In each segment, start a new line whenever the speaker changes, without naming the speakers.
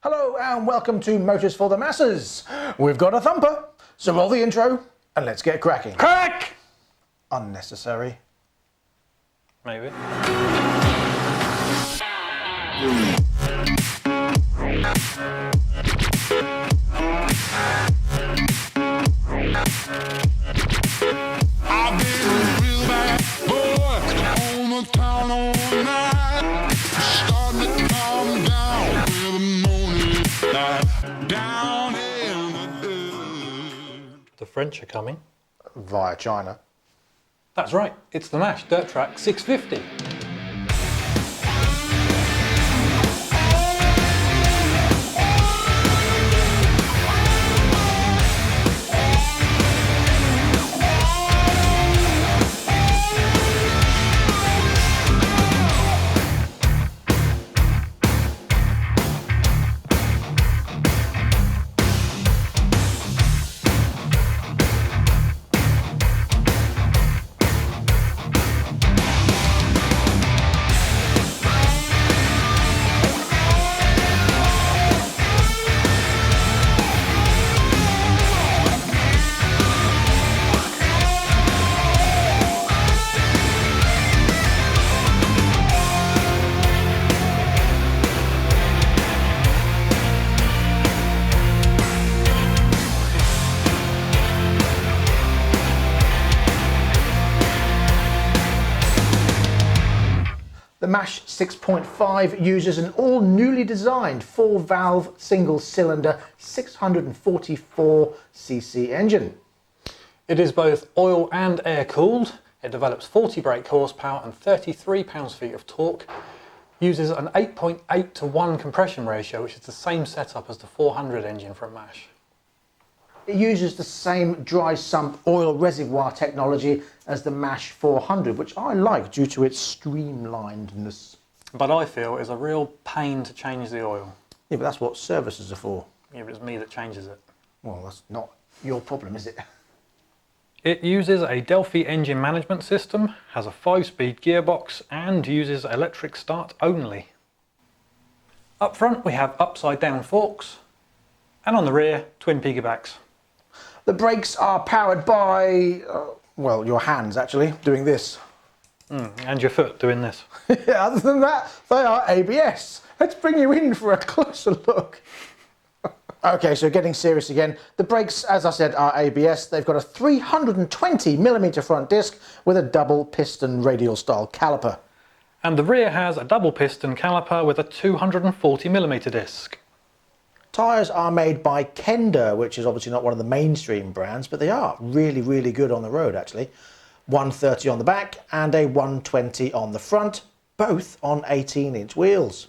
Hello and welcome to Motors for the Masses. We've got a thumper, so roll the intro and let's get cracking.
Crack!
Unnecessary.
Maybe.
I've been a real bad boy on the town all night. Starting to calm down with the morning light. Down in the dirt.
The French are coming.
Via China.
That's right, it's the MASH Dirt Track 650.
The MASH 6.5 uses an all newly designed 4-valve single-cylinder 644cc engine.
It is both oil and air cooled. It develops 40 brake horsepower and 33 pounds-feet of torque. Uses an 8.8 to 1 compression ratio, which is the same setup as the 400 engine from MASH.
It uses the same dry sump oil reservoir technology as the MASH 400, which I like due to its streamlinedness.
But I feel is a real pain to change the oil.
Yeah, but that's what services are for.
Yeah, but it's me that changes it.
Well, that's not your problem, is it?
It uses a Delphi engine management system, has a 5-speed gearbox and uses electric start only. Up front we have upside down forks and on the rear twin piggybacks.
The brakes are powered by, well, your hands actually, doing this.
And your foot doing this.
Yeah, other than that, they are ABS. Let's bring you in for a closer look. Okay, so getting serious again. The brakes, as I said, are ABS. They've got a 320mm front disc with a double piston radial style caliper.
And the rear has a double piston caliper with a 240mm disc.
Tyres are made by Kenda, which is obviously not one of the mainstream brands, but they are really, really good on the road actually. 130 on the back and a 120 on the front, both on 18-inch wheels.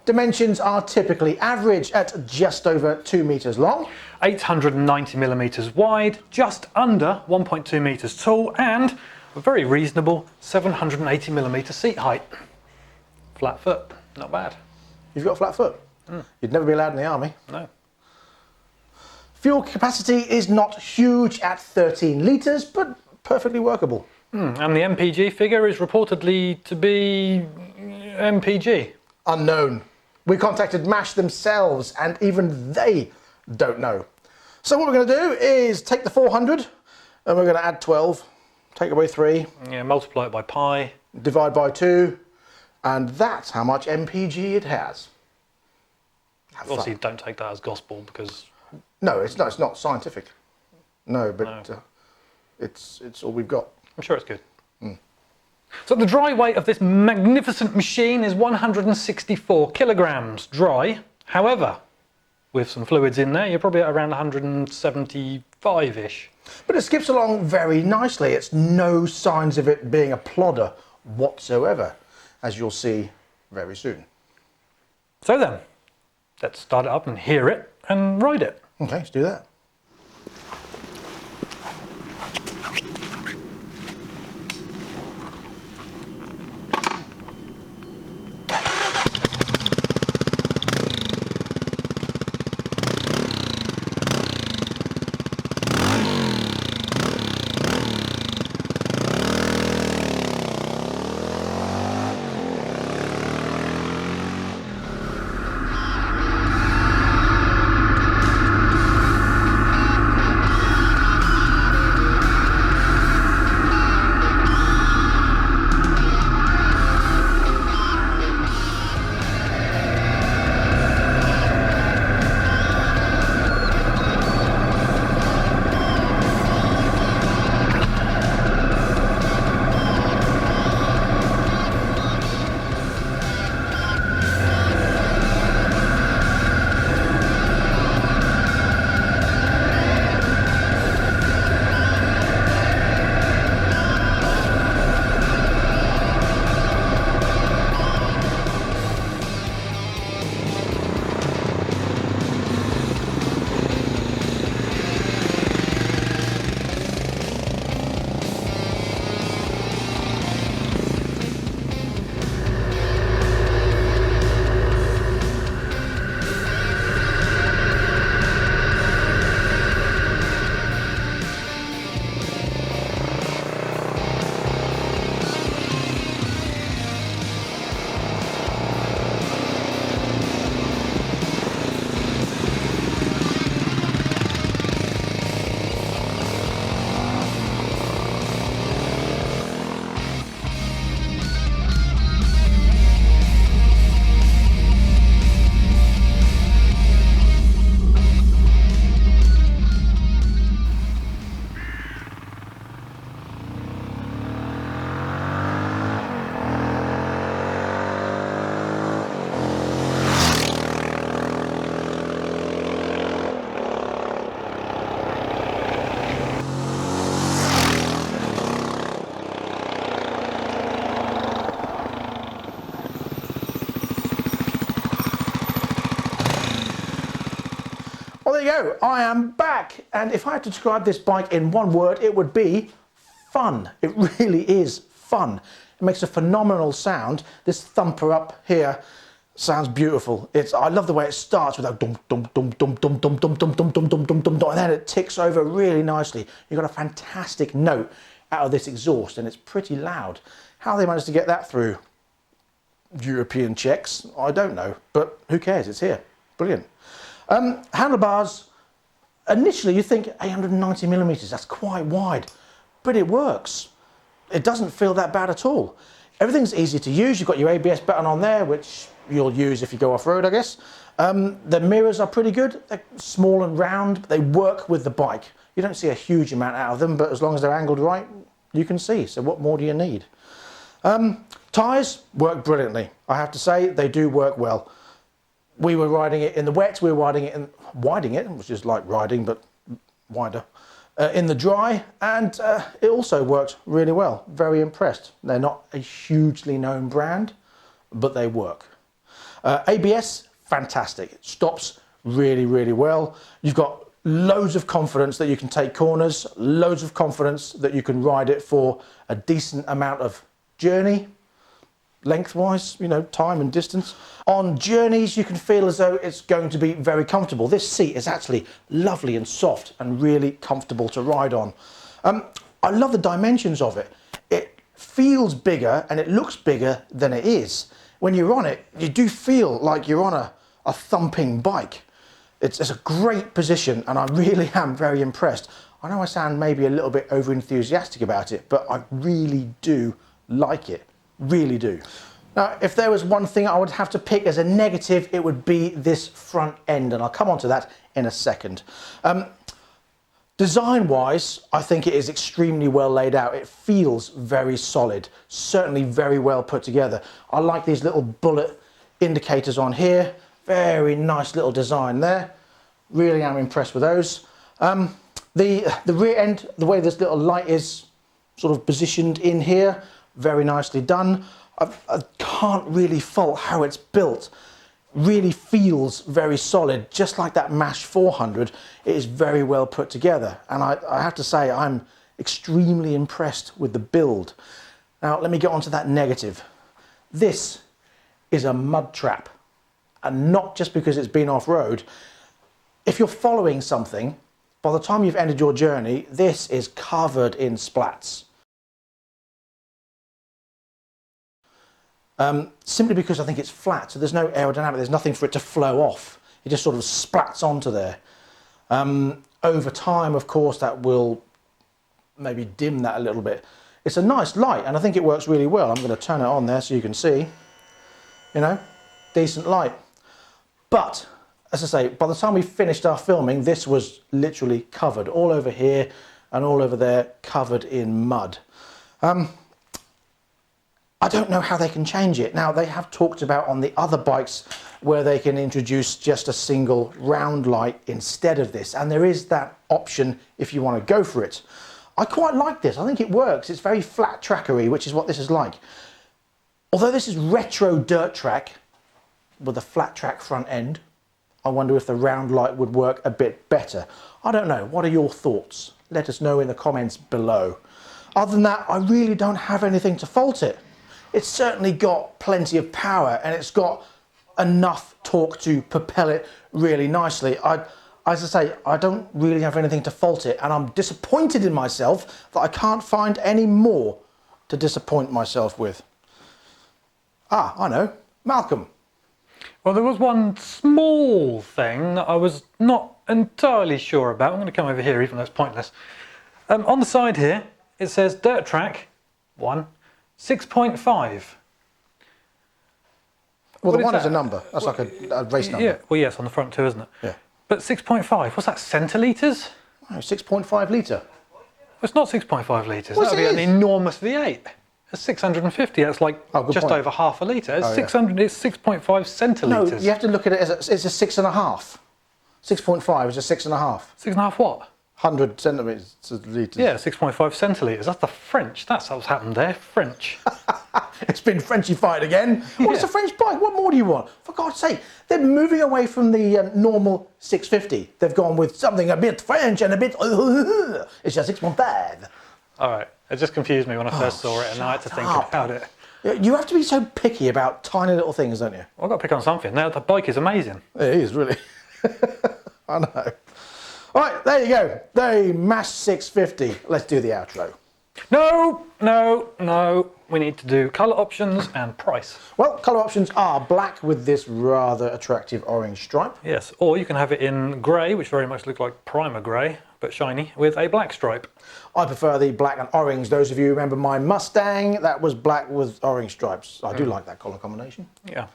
Dimensions are typically average at just over 2 metres long.
890mm wide, just under 1.2 metres tall and a very reasonable 780mm seat height. Flat foot, not bad.
You've got a flat foot? You'd never be allowed in the army.
No.
Fuel capacity is not huge at 13 litres, but perfectly workable.
And the MPG figure is reportedly to be MPG.
Unknown. We contacted MASH themselves and even they don't know. So what we're going to do is take the 400 and we're going to add 12, take away 3,
Yeah, multiply it by pi.
divide by 2, and that's how much MPG it has. Have
Obviously
fun.
don't take that as gospel because
No, it's not scientific. No, but
No.
It's all we've got.
I'm sure it's good. So the dry weight of this magnificent machine is 164 kilograms dry. However, with some fluids in there, you're probably at around 175-ish.
But it skips along very nicely. It's no signs of it being a plodder whatsoever, as you'll see very soon.
So then, let's start it up and hear it and ride it.
Okay, let's do that. there you go. I am back. And if I had to describe this bike in one word, it would be fun. It really is fun. It makes a phenomenal sound. This thumper up here sounds beautiful. I love the way it starts with that dum dum dum dum dum dum dum dum dum dum dum dum dum dum, and then it ticks over really nicely. You've got a fantastic note out of this exhaust, and it's pretty loud. How they managed to get that through European checks, I don't know, but who cares? It's here. Brilliant. Handlebars. Initially, you think 890 millimeters. That's quite wide, but it works. It doesn't feel that bad at all. Everything's easy to use. You've got your ABS button on there, which you'll use if you go off-road, I guess. The mirrors are pretty good. They're small and round, but they work with the bike. You don't see a huge amount out of them, but as long as they're angled right, you can see. So what more do you need? Tyres work brilliantly. I have to say, they do work well. We were riding it in the wet, we were riding it, which is like riding, but wider, in the dry, and it also worked really well. Very impressed. They're not a hugely known brand, but they work. ABS, fantastic. It stops really, really well. You've got loads of confidence that you can take corners, loads of confidence that you can ride it for a decent amount of journey, lengthwise, you know, time and distance. On journeys, you can feel as though it's going to be very comfortable. This seat is actually lovely and soft and really comfortable to ride on. I love the dimensions of it. It feels bigger and it looks bigger than it is. When you're on it, you do feel like you're on a thumping bike. It's a great position, and I really am very impressed. I know I sound maybe a little bit over enthusiastic about it, but I really do like it. Really do. Now, if there was one thing I would have to pick as a negative, it would be this front end, and I'll come on to that in a second. Design-wise, I think it is extremely well laid out. It feels very solid, certainly very well put together. I like these little bullet indicators on here. Very nice little design there. Really am impressed with those. The rear end, the way this little light is sort of positioned in here, very nicely done. I can't really fault how it's built. Really feels very solid, just like that MASH 400. It is very well put together, and I have to say I'm extremely impressed with the build. Now let me get on to that negative. This is a mud trap, and not just because it's been off-road. If you're following something, by the time you've ended your journey, this is covered in splats. Simply because I think it's flat, so there's no aerodynamic, there's nothing for it to flow off. It just sort of splats onto there. Over time, of course, that will maybe dim that a little bit. It's a nice light, and I think it works really well. I'm going to turn it on there so you can see, you know, decent light. But, as I say, by the time we finished our filming, this was literally covered all over here and all over there, covered in mud. I don't know how they can change it. Now, they have talked about on the other bikes where they can introduce just a single round light instead of this, and there is that option if you want to go for it. I quite like this. I think it works. It's very flat trackery, which is what this is like. Although this is retro dirt track with a flat track front end, I wonder if the round light would work a bit better. I don't know. What are your thoughts? Let us know in the comments below. Other than that, I really don't have anything to fault it. It's certainly got plenty of power, and it's got enough torque to propel it really nicely. As I say, I don't really have anything to fault it, and I'm disappointed in myself that I can't find any more to disappoint myself with. Ah, I know. Malcolm.
Well, there was one small thing that I was not entirely sure about. I'm going to come over here, even though it's pointless. On the side here, it says dirt track 1. 6.5.
Well, the one is a number. That's like a race number.
Yeah, well, yes, on the front too, isn't it?
Yeah.
But 6.5, what's that, centilitres?
No, 6.5 litre.
Well, it's not 6.5 litres.
Well,
That would be an enormous V8. It's 650. That's like just
point.
over half a litre. It's
Oh,
600. It's 6.5 centilitres.
No, you have to look at it as it's a 6.5. 6.5 is a 6.5.
6.5 what?
100 centimetres to litres.
Yeah, 6.5 centilitres. That's the French. That's what's happened there. French.
It's been Frenchified again. What's a French bike? What more do you want? For God's sake, they're moving away from the normal 650. They've gone with something a bit French and a bit... It's just 615.
All right. It just confused me when I first saw it, and now I had to think about it.
You have to be so picky about tiny little things, don't you?
Well, I've got to pick on something. Now, the bike is amazing.
It is, really. I know. All right, there you go. The Mash 650. Let's do the outro.
No. We need to do colour options and price.
Well, colour options are black with this rather attractive orange stripe.
Yes, or you can have it in grey, which very much looks like primer grey, but shiny, with a black stripe.
I prefer the black and orange. Those of you who remember my Mustang, that was black with orange stripes. I do like that colour combination.
Yeah.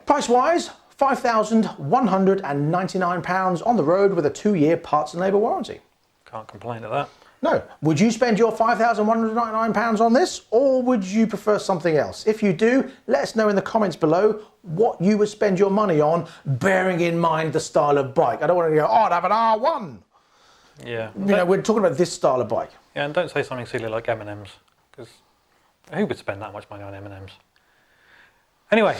Price-wise, £5,199 on the road with a 2-year parts and labour warranty.
Can't complain at that.
No. Would you spend your £5,199 on this, or would you prefer something else? If you do, let us know in the comments below what you would spend your money on, bearing in mind the style of bike. I don't want to go, oh, I'd have an R1.
Yeah.
You know, we're talking about this style of bike.
Yeah, and don't say something silly like M&Ms, because who would spend that much money on M&Ms? Anyway,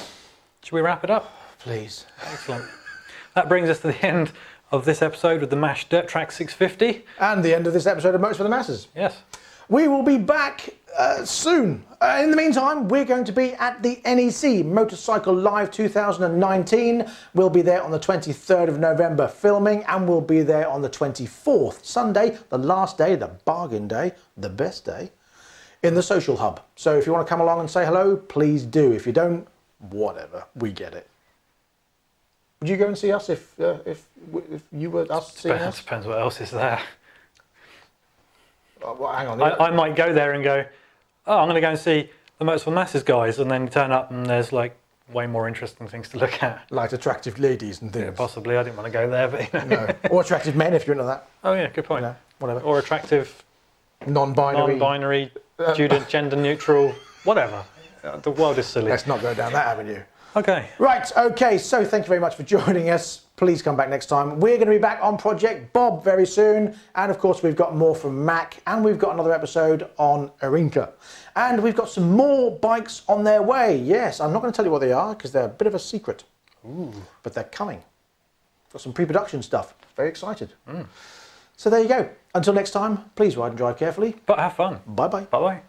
should we wrap it up?
Please.
Excellent. That brings us to the end of this episode of the Mash Dirt Track 650.
And the end of this episode of Moats for the Masses.
Yes.
We will be back soon. In the meantime, we're going to be at the NEC Motorcycle Live 2019. We'll be there on the 23rd of November filming, and we'll be there on the 24th, Sunday, the last day, the bargain day, the best day, in the social hub. So if you want to come along and say hello, please do. If you don't, whatever, we get it. Would you go and see us if you were us seeing us?
Depends what else is there.
Well, hang on.
I might go there and go, oh, I'm going to go and see the Moats for the Masses guys, and then turn up and there's like way more interesting things to look at.
Like attractive ladies and things.
Yeah, possibly. I didn't want to go there, but you know.
No. Or attractive men if you're into that.
Oh yeah, good point.
You know, whatever.
Or attractive,
non-binary,
gender neutral, whatever. The world is silly.
Let's not go down that avenue.
Okay.
Right, okay, so thank you very much for joining us. Please come back next time. We're going to be back on Project Bob very soon. And of course, we've got more from Mac, and we've got another episode on Arinka. And we've got some more bikes on their way. Yes, I'm not going to tell you what they are because they're a bit of a secret. Ooh. But they're coming. Got some pre-production stuff. Very excited. So there you go. Until next time, please ride and drive carefully.
But have fun.
Bye-bye.
Bye-bye.